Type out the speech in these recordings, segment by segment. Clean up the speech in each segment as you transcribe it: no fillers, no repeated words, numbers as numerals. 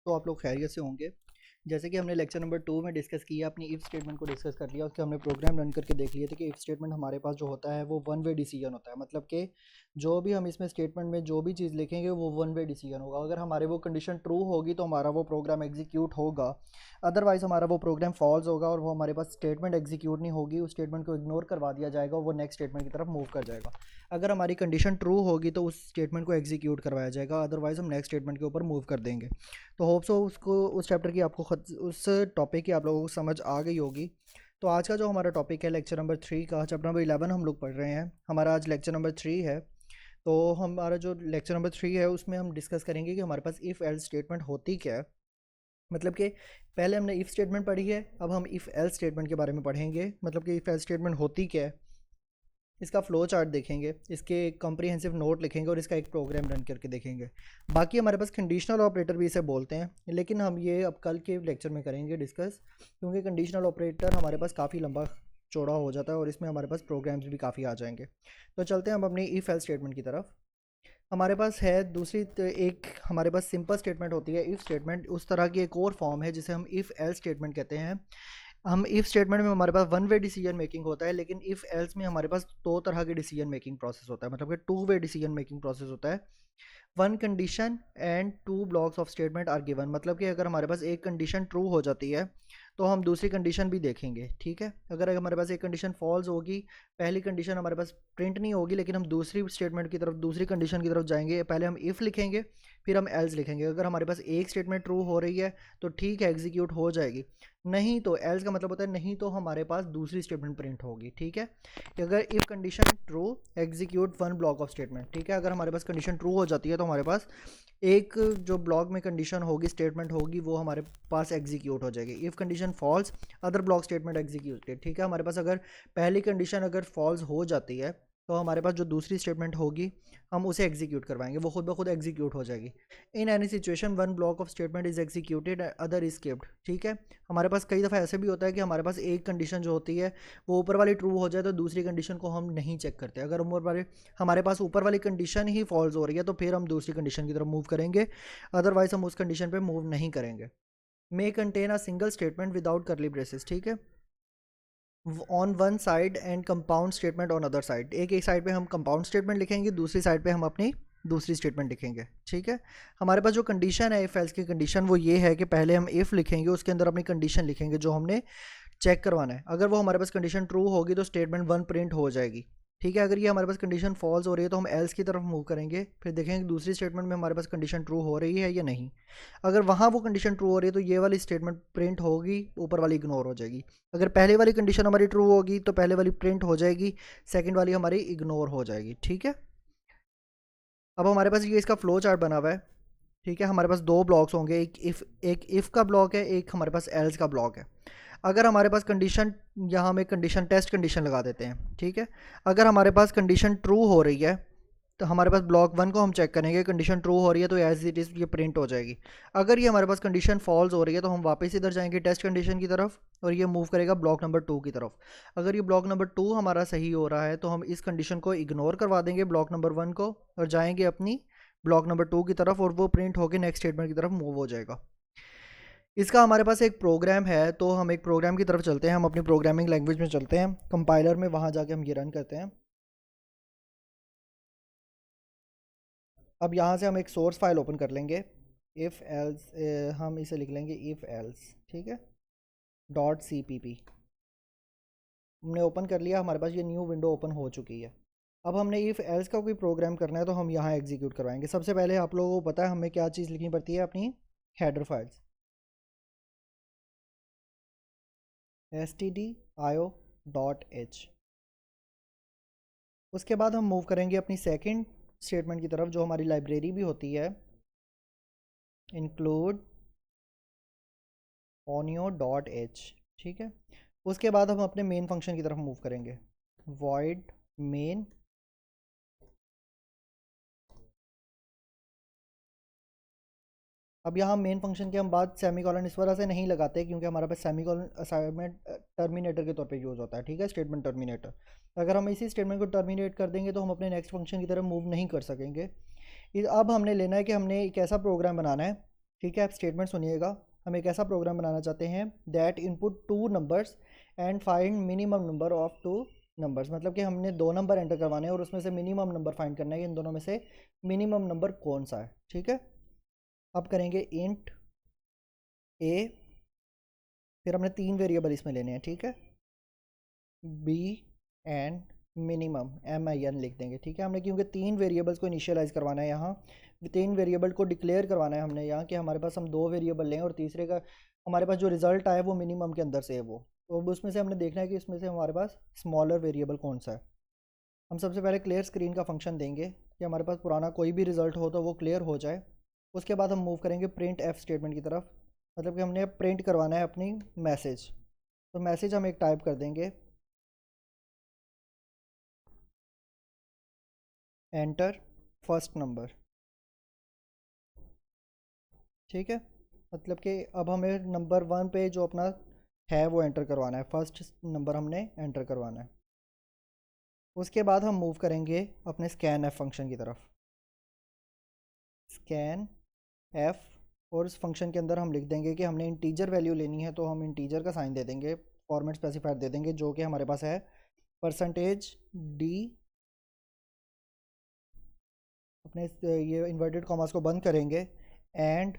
तो आप लोग खैरियत से होंगे। जैसे कि हमने लेक्चर नंबर 2 में डिस्कस किया, अपनी इफ़ स्टेटमेंट को डिस्कस कर लिया, उसके हमने प्रोग्राम रन करके देख लिए थे कि इफ़ स्टेटमेंट हमारे पास जो होता है वो वन वे डिसीजन होता है। मतलब कि जो भी हम इसमें स्टेटमेंट में जो भी चीज़ लिखेंगे वो वन वे डिसीजन होगा। अगर हमारे वो कंडीशन ट्रू होगी तो हमारा वो प्रोग्राम एग्जीक्यूट होगा, अदरवाइज़ हमारा वो प्रोग्राम फॉल्स होगा और वो हमारे पास स्टेटमेंट एग्जीक्यूट नहीं होगी, उस स्टेटमेंट को इग्नोर करवा दिया जाएगा, वो नेक्स्ट स्टेटमेंट की तरफ मूव कर जाएगा। अगर हमारी कंडीशन ट्रू होगी तो उस स्टेटमेंट को एग्जीक्यूट करवाया जाएगा, अदरवाइज़ हम नेक्स्ट स्टेटमेंट के ऊपर मूव कर देंगे। तो होप सो उसको उस चैप्टर की आपको उस टॉपिक की आप लोगों को समझ आ गई होगी। तो आज का जो हमारा टॉपिक है लेक्चर नंबर 3 का, चैप्टर नंबर 11 हम लोग पढ़ रहे हैं, हमारा आज लेक्चर नंबर 3 है। तो हमारा जो लेक्चर नंबर 3 है उसमें हम डिस्कस करेंगे कि हमारे पास इफ़ एल्स स्टेटमेंट होती क्या है। मतलब कि पहले हमने इफ़ स्टेटमेंट पढ़ी है, अब हम इफ़ एल्स स्टेटमेंट के बारे में पढ़ेंगे। मतलब कि इफ़ एल्स स्टेटमेंट होती क्या है, इसका फ्लो चार्ट देखेंगे, इसके कॉम्प्रिहेंसिव नोट लिखेंगे और इसका एक प्रोग्राम रन करके देखेंगे। बाकी हमारे पास कंडीशनल ऑपरेटर भी इसे बोलते हैं, लेकिन हम ये अब कल के लेक्चर में करेंगे डिस्कस, क्योंकि कंडीशनल ऑपरेटर हमारे पास काफ़ी लंबा चौड़ा हो जाता है और इसमें हमारे पास प्रोग्राम्स भी काफ़ी आ जाएंगे। तो चलते हैं हम अपनी इफ़ एल्स स्टेटमेंट की तरफ। हमारे पास है दूसरी एक हमारे पास सिंपल स्टेटमेंट होती है इफ़ स्टेटमेंट, उस तरह की एक और फॉर्म है जिसे हम इफ़ एल्स स्टेटमेंट कहते हैं। हम इफ़ स्टेटमेंट में हमारे पास वन वे डिसीजन मेकिंग होता है, लेकिन इफ़ एल्स में हमारे पास दो तरह के डिसीजन मेकिंग प्रोसेस होता है। मतलब कि two way decision making process होता है। One condition and two blocks of statement are given. मतलब कि अगर हमारे पास एक कंडीशन ट्रू हो जाती है तो हम दूसरी कंडीशन भी देखेंगे, ठीक है। अगर हमारे पास एक कंडीशन फॉल्स होगी, पहली कंडीशन हमारे पास प्रिंट नहीं होगी, लेकिन हम दूसरी स्टेटमेंट की तरफ, दूसरी कंडीशन की तरफ जाएंगे। पहले हम इफ़ लिखेंगे, फिर हम एल्स लिखेंगे। अगर हमारे पास एक स्टेटमेंट ट्रू हो रही है तो ठीक है, एग्जीक्यूट हो जाएगी। नहीं तो एल्स का मतलब होता है नहीं तो हमारे पास दूसरी स्टेटमेंट प्रिंट होगी, ठीक है। अगर if condition true, execute one block of statement, ठीक है। अगर हमारे पास कंडीशन ट्रू हो जाती है तो हमारे पास एक जो ब्लॉक में कंडीशन होगी, स्टेटमेंट होगी, वो हमारे पास एग्जीक्यूट हो जाएगी। If condition false, other block statement executed, ठीक है। हमारे पास अगर पहली कंडीशन अगर फॉल्स हो जाती है तो हमारे पास जो दूसरी स्टेटमेंट होगी हम उसे एग्जीक्यूट करवाएंगे, वो खुद ब खुद एग्जीक्यूट हो जाएगी। In any situation one block of statement is executed, other is skipped, ठीक है। हमारे पास कई दफ़ा ऐसे भी होता है कि हमारे पास एक कंडीशन जो होती है वो ऊपर वाली ट्रू हो जाए तो दूसरी कंडीशन को हम नहीं चेक करते। अगर हमारे पास ऊपर वाली कंडीशन ही फॉल्स हो रही है तो फिर हम दूसरी कंडीशन की तरफ मूव करेंगे, अदरवाइज हम उस कंडीशन पे मूव नहीं करेंगे। May contain a single statement without करली ब्रेसेस, ठीक है, on one side and compound statement on other side. एक साइड पे हम कंपाउंड स्टेटमेंट लिखेंगे, दूसरी साइड पे हम अपनी दूसरी स्टेटमेंट लिखेंगे, ठीक है। हमारे पास जो कंडीशन है इफ़ एल्स की कंडीशन वो ये है कि पहले हम इफ़ लिखेंगे, उसके अंदर अपनी कंडीशन लिखेंगे जो हमने चेक करवाना है। अगर वो हमारे पास कंडीशन ट्रू होगी तो स्टेटमेंट वन प्रिंट हो जाएगी, ठीक है। अगर ये हमारे पास कंडीशन फॉल्स हो रही है तो हम एल्स की तरफ मूव करेंगे, फिर देखेंगे दूसरी स्टेटमेंट में हमारे पास कंडीशन ट्रू हो रही है या नहीं। अगर वहाँ वो कंडीशन ट्रू हो रही है तो ये वाली स्टेटमेंट प्रिंट होगी, ऊपर वाली इग्नोर हो जाएगी। अगर पहले वाली कंडीशन हमारी ट्रू होगी तो पहले वाली प्रिंट हो जाएगी, सेकेंड वाली हमारी इग्नोर हो जाएगी, ठीक है। अब हमारे पास ये इसका फ्लो चार्ट बना हुआ है, ठीक है। हमारे पास दो ब्लॉक्स होंगे, एक इफ़ का ब्लॉक है, एक हमारे पास एल्स का ब्लॉक है। अगर हमारे पास कंडीशन, यहाँ हम एक कंडीशन टेस्ट कंडीशन लगा देते हैं, ठीक है। अगर हमारे पास कंडीशन ट्रू हो रही है तो हमारे पास ब्लॉक वन को हम चेक करेंगे, कंडीशन ट्रू हो रही है तो एज इट इज़ ये प्रिंट हो जाएगी। अगर ये हमारे पास कंडीशन फॉल्स हो रही है तो हम वापस इधर जाएंगे टेस्ट कंडीशन की तरफ और ये मूव करेगा ब्लॉक नंबर 2 की तरफ। अगर ये ब्लॉक नंबर 2 हमारा सही हो रहा है तो हम इस कंडीशन को इग्नोर करवा देंगे ब्लॉक नंबर 1 को और जाएंगे अपनी ब्लॉक नंबर 2 की तरफ और वो प्रिंट होकर नेक्स्ट स्टेटमेंट की तरफ मूव हो जाएगा। इसका हमारे पास एक प्रोग्राम है, तो हम एक प्रोग्राम की तरफ चलते हैं, हम अपनी प्रोग्रामिंग लैंग्वेज में चलते हैं, कंपाइलर में, वहाँ जाके हम ये रन करते हैं। अब यहाँ से हम एक सोर्स फाइल ओपन कर लेंगे, इफ़ एल्स, हम इसे लिख लेंगे इफ़ एल्स, ठीक है, .cpp। हमने ओपन कर लिया, हमारे पास ये न्यू विंडो ओपन हो चुकी है। अब हमने इफ़ एल्स का कोई प्रोग्राम करना है तो हम यहाँ एग्जीक्यूट करवाएंगे। सबसे पहले आप लोगों को पता है हमें क्या चीज़ लिखनी पड़ती है, अपनी हेडर फाइल्स, stdio.h। उसके बाद हम मूव करेंगे अपनी सेकंड स्टेटमेंट की तरफ, जो हमारी लाइब्रेरी भी होती है, इंक्लूड onio.h, ठीक है। उसके बाद हम अपने मेन फंक्शन की तरफ मूव करेंगे, void main। अब यहाँ मेन फंक्शन के हम बात सेमीकोलन इस वजह से नहीं लगाते क्योंकि हमारे पास सेमीकोलन असाइनमेंट टर्मिनेटर के तौर पे यूज़ होता है, ठीक है, स्टेटमेंट टर्मिनेटर। अगर हम इसी स्टेटमेंट को टर्मिनेट कर देंगे तो हम अपने नेक्स्ट फंक्शन की तरफ मूव नहीं कर सकेंगे। अब हमने लेना है कि हमने एक ऐसा प्रोग्राम बनाना है ठीक है, आप स्टेटमेंट सुनिएगा। हम एक ऐसा प्रोग्राम बनाना चाहते हैं that input two numbers and find minimum number of two numbers. मतलब कि हमने दो नंबर एंटर करवाने हैं और उसमें से मिनिमम नंबर फाइंड करना है कि इन दोनों में से मिनिमम नंबर कौन सा है। ठीक है, अब करेंगे इंट ए, फिर हमने तीन वेरिएबल इसमें लेने हैं। ठीक है, बी एंड मिनिमम MIN लिख देंगे। ठीक है, हमने क्योंकि तीन वेरिएबल्स को इनिशियलाइज़ करवाना है यहाँ, तीन वेरिएबल को डिक्लेयर करवाना है हमने यहाँ कि हमारे पास हम दो वेरिएबल लें और तीसरे का हमारे पास जो रिज़ल्ट आए वो मिनिमम के अंदर से है वो। तो अब उसमें से हमने देखना है कि इसमें से हमारे पास स्मॉलर वेरिएबल कौन सा है। हम सबसे पहले क्लियर स्क्रीन का फंक्शन देंगे कि हमारे पास पुराना कोई भी रिज़ल्ट हो तो वो क्लियर हो जाए। उसके बाद हम मूव करेंगे प्रिंट एफ स्टेटमेंट की तरफ। मतलब कि हमने प्रिंट करवाना है अपनी मैसेज। तो मैसेज हम एक टाइप कर देंगे एंटर फर्स्ट नंबर। ठीक है, मतलब कि अब हमें नंबर वन पे जो अपना है वो एंटर करवाना है, फर्स्ट नंबर हमने एंटर करवाना है। उसके बाद हम मूव करेंगे अपने स्कैन एफ फंक्शन की तरफ। स्कैन एफ, और इस फंक्शन के अंदर हम लिख देंगे कि हमने इंटीजर वैल्यू लेनी है, तो हम इंटीजर का साइन दे देंगे, फॉर्मेट स्पेसिफायर दे देंगे जो कि हमारे पास है परसेंटेज डी। अपने ये इन्वर्टेड कॉमास को बंद करेंगे एंड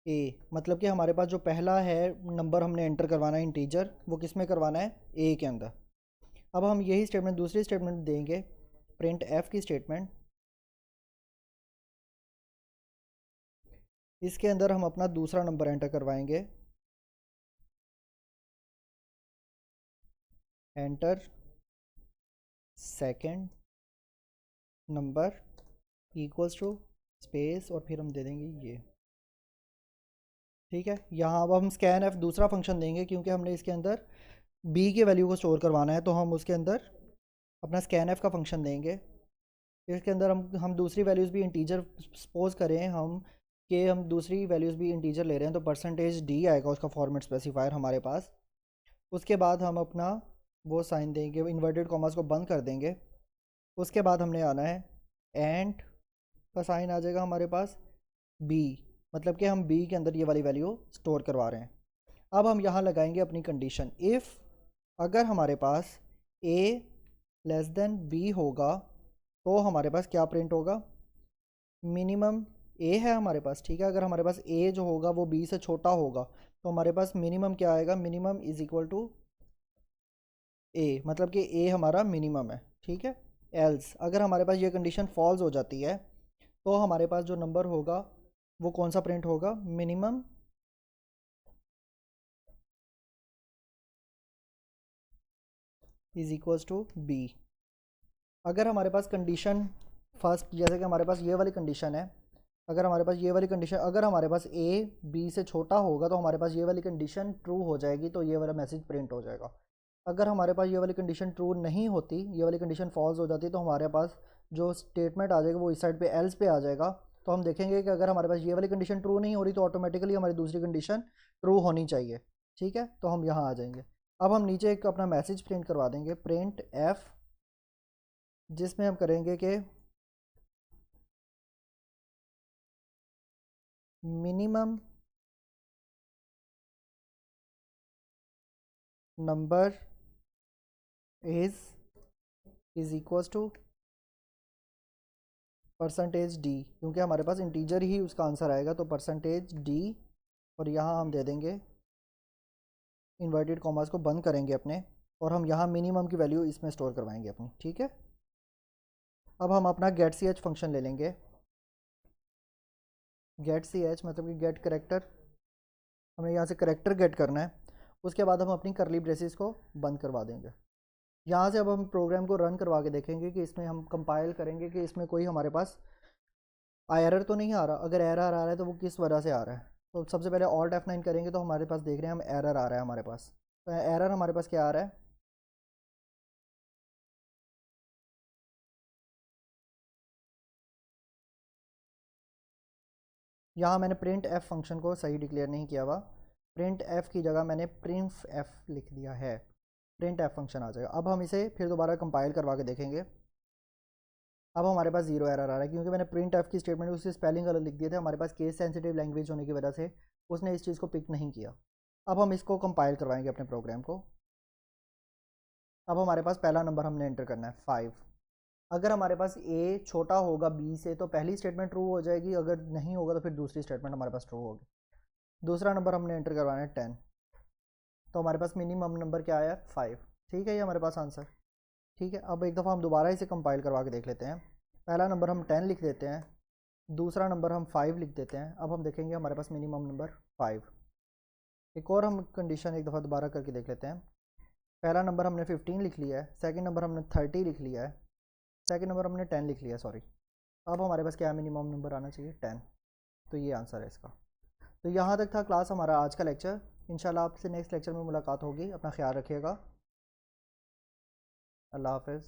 ए। मतलब कि हमारे पास जो पहला है नंबर हमने एंटर करवाना है इंटीजर, वो किस में करवाना है, ए के अंदर। अब हम यही स्टेटमेंट दूसरी स्टेटमेंट देंगे, प्रिंट एफ की स्टेटमेंट। इसके अंदर हम अपना दूसरा नंबर एंटर करवाएंगे, enter second number equals to space और फिर हम दे देंगे ये। ठीक है, यहाँ अब हम स्कैन एफ दूसरा फंक्शन देंगे क्योंकि हमने इसके अंदर बी की वैल्यू को स्टोर करवाना है, तो हम उसके अंदर अपना स्कैन एफ का फंक्शन देंगे। इसके अंदर हम दूसरी वैल्यूज़ भी इंटीजर सपोज करें हम कि हम दूसरी वैल्यूज़ भी इंटीजर ले रहे हैं, तो परसेंटेज डी आएगा उसका फॉर्मेट स्पेसिफायर हमारे पास। उसके बाद हम अपना वो साइन देंगे, इन्वर्टेड कॉमर्स को बंद कर देंगे। उसके बाद हमने आना है एंड का साइन आ जाएगा हमारे पास बी, मतलब कि हम बी के अंदर ये वाली वैल्यू स्टोर करवा रहे हैं। अब हम यहाँ लगाएंगे अपनी कंडीशन, इफ़ अगर हमारे पास ए लेस देन बी होगा तो हमारे पास क्या प्रिंट होगा, मिनिमम ए है हमारे पास। ठीक है, अगर हमारे पास ए जो होगा वो बी से छोटा होगा तो हमारे पास मिनिमम क्या आएगा, मिनिमम इज़ इक्वल टू ए, मतलब कि ए हमारा मिनिमम है। ठीक है, एल्स अगर हमारे पास ये कंडीशन फॉल्स हो जाती है तो हमारे पास जो नंबर होगा वो कौन सा प्रिंट होगा, minimum is equals to B. अगर हमारे पास कंडीशन फर्स्ट, जैसे कि हमारे पास ये वाली कंडीशन है, अगर हमारे पास ये वाली कंडीशन, अगर हमारे पास ए बी से छोटा होगा तो हमारे पास ये वाली कंडीशन ट्रू हो जाएगी, तो ये वाला मैसेज प्रिंट हो जाएगा। अगर हमारे पास ये वाली कंडीशन ट्रू नहीं होती, ये वाली कंडीशन फॉल्स हो जाती, तो हमारे पास जो स्टेटमेंट आ जाएगा वो इस साइड पे एल्स पे आ जाएगा। तो हम देखेंगे कि अगर हमारे पास ये वाली कंडीशन ट्रू नहीं हो रही तो ऑटोमेटिकली हमारी दूसरी कंडीशन ट्रू होनी चाहिए। ठीक है, तो हम यहाँ आ जाएंगे। अब हम नीचे एक अपना मैसेज प्रिंट करवा देंगे, प्रिंट एफ, जिसमें हम करेंगे कि minimum number is equals to percentage D, क्योंकि हमारे पास इंटीजर ही उसका आंसर आएगा, तो परसेंटेज डी। और यहाँ हम दे देंगे, इन्वर्टेड कॉमर्स को बंद करेंगे अपने, और हम यहाँ मिनिमम की वैल्यू इसमें स्टोर करवाएंगे अपनी। ठीक है, अब हम अपना गेट सी एच फंक्शन ले लेंगे। गेट सी एच मतलब कि गेट करेक्टर, हमें यहाँ से करेक्टर गेट करना है। उसके बाद हम अपनी करली ब्रेसिस को बंद करवा देंगे। यहाँ से अब हम प्रोग्राम को रन करवा के देखेंगे कि इसमें हम कंपाइल करेंगे कि इसमें कोई हमारे पास एरर तो नहीं आ रहा। अगर एरर आ रहा है तो वो किस वजह से आ रहा है, तो सबसे पहले ऑल्ट F9 करेंगे तो हमारे पास देख रहे हैं हम एरर आ रहा है हमारे पास। तो एरर हमारे पास क्या आ रहा है, यहाँ मैंने प्रिंट एफ फंक्शन को सही डिक्लेयर नहीं किया हुआ, प्रिंट एफ की जगह मैंने प्रिंट एफ लिख दिया है, प्रिंट एफ फंक्शन आ जाएगा। अब हम इसे फिर दोबारा कंपाइल करवा के देखेंगे। अब हमारे पास जीरो एरर आ रहा है क्योंकि मैंने प्रिंट एफ की स्टेटमेंट उसकी स्पेलिंग गलत लिख दिए थे। हमारे पास केस सेंसिटिव लैंग्वेज होने की वजह से उसने इस चीज़ को पिक नहीं किया। अब हम इसको कंपाइल करवाएंगे अपने प्रोग्राम को। अब हमारे पास पहला नंबर हमने एंटर करना है 5। अगर हमारे पास ए छोटा होगा बी से तो पहली स्टेटमेंट ट्रू हो जाएगी, अगर नहीं होगा तो फिर दूसरी स्टेटमेंट हमारे पास ट्रू होगी। दूसरा नंबर हमने एंटर करवाना है 10। तो हमारे पास मिनिमम नंबर क्या आया, 5। ठीक है, ये हमारे पास आंसर। ठीक है, अब एक दफ़ा हम दोबारा इसे कंपाइल करवा के देख लेते हैं। पहला नंबर हम 10 लिख देते हैं, दूसरा नंबर हम 5 लिख देते हैं। अब हम देखेंगे हमारे पास मिनिमम नंबर 5। एक और हम कंडीशन एक दफ़ा दोबारा करके देख लेते हैं। पहला नंबर हमने 15 लिख लिया है, सेकंड नंबर हमने 30 लिख लिया है, सेकंड नंबर हमने 10 लिख लिया है, सॉरी। अब हमारे पास क्या मिनिमम नंबर आना चाहिए, 10। तो ये आंसर है इसका। तो यहाँ तक था क्लास हमारा आज का लेक्चर। इंशाल्लाह आपसे नेक्स्ट लेक्चर में मुलाकात होगी। अपना ख्याल रखिएगा। अल्लाह हाफ़िज़।